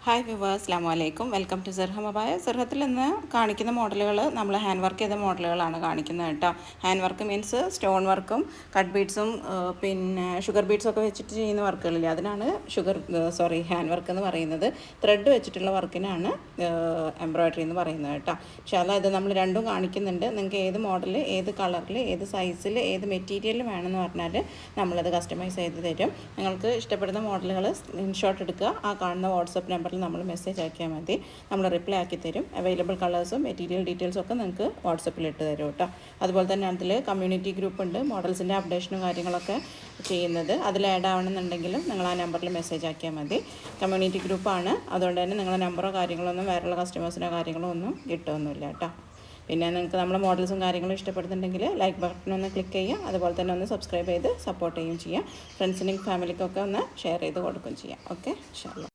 Hi viewers, അസ്സലാമു അലൈക്കും. Welcome to സെർഹം അബായ. സെർഹത്തിൽ നിന്ന് കാണിക്കുന്ന മോഡലുകൾ നമ്മൾ ഹാൻഡ് വർക്ക് ചെയ്ത മോഡലുകളാണ് കാണിക്കുന്നത് കേട്ടോ. ഹാൻഡ് വർക്ക് മീൻസ് സ്റ്റോൺ വർക്കും കട്ട് ബീഡ്സും പിന്നെ ഷുഗർ ബീഡ്സും ഒക്കെ വെച്ചിട്ട് ചെയ്യുന്ന വർക്കുകളില്ലേ, അതിനാണ് ഹാൻഡ് വർക്ക് എന്ന് പറയുന്നത്. ത്രെഡ് വെച്ചിട്ടുള്ള വർക്കിനാണ് എംബ്രോയ്ഡറി എന്ന് പറയുന്നത് കേട്ടോ. പക്ഷേ ഇത് നമ്മൾ രണ്ടും കാണിക്കുന്നുണ്ട്. നിങ്ങൾക്ക് ഏത് മോഡൽ, ഏത് കളറിൽ, ഏത് സൈസിൽ, ഏത് മെറ്റീരിയൽ വേണമെന്ന് പറഞ്ഞാൽ നമ്മളത് കസ്റ്റമൈസ് ചെയ്ത് തരും. നിങ്ങൾക്ക് ഇഷ്ടപ്പെടുന്ന മോഡലുകൾ സ്ക്രീൻഷോട്ട് എടുക്കുക. ആ കാണുന്ന വാട്സപ്പ് നമ്പർ നമ്മൾ മെസ്സേജ് ആക്കിയാൽ മതി, നമ്മൾ റിപ്ലൈ ആക്കി തരും. അവൈലബിൾ കളേഴ്സും മെറ്റീരിയൽ ഡീറ്റെയിൽസും ഒക്കെ നിങ്ങൾക്ക് വാട്സപ്പിൽ ഇട്ട് തരും കേട്ടോ. അതുപോലെ തന്നെ അതിൽ കമ്മ്യൂണിറ്റി ഗ്രൂപ്പ് ഉണ്ട്, മോഡൽസിൻ്റെ അപ്ഡേഷനും കാര്യങ്ങളൊക്കെ ചെയ്യുന്നത്. അതിൽ ആഡ് ആവണമെന്നുണ്ടെങ്കിലും നിങ്ങൾ ആ നമ്പറിൽ മെസ്സേജ് ആക്കിയാൽ മതി. കമ്മ്യൂണിറ്റി ഗ്രൂപ്പാണ്, അതുകൊണ്ട് തന്നെ നിങ്ങളുടെ നമ്പറോ കാര്യങ്ങളോ ഒന്നും വേറെയുള്ള കസ്റ്റമേഴ്സിനോ കാര്യങ്ങളോ ഒന്നും കിട്ടുമൊന്നുമില്ല കേട്ടോ. പിന്നെ നിങ്ങൾക്ക് നമ്മുടെ മോഡൽസും കാര്യങ്ങളും ഇഷ്ടപ്പെടുന്നുണ്ടെങ്കിൽ ലൈക്ക് ബട്ടൺ ഒന്ന് ക്ലിക്ക് ചെയ്യുക. അതുപോലെ തന്നെ ഒന്ന് സബ്സ്ക്രൈബ് ചെയ്ത് സപ്പോർട്ട് ചെയ്യുകയും ചെയ്യാം. ഫ്രണ്ട്സിനും ഫാമിലിക്കൊക്കെ ഒന്ന് ഷെയർ ചെയ്ത് കൊടുക്കുകയും ചെയ്യാം. ഓക്കെ, ഇൻഷാ അല്ലാഹ്.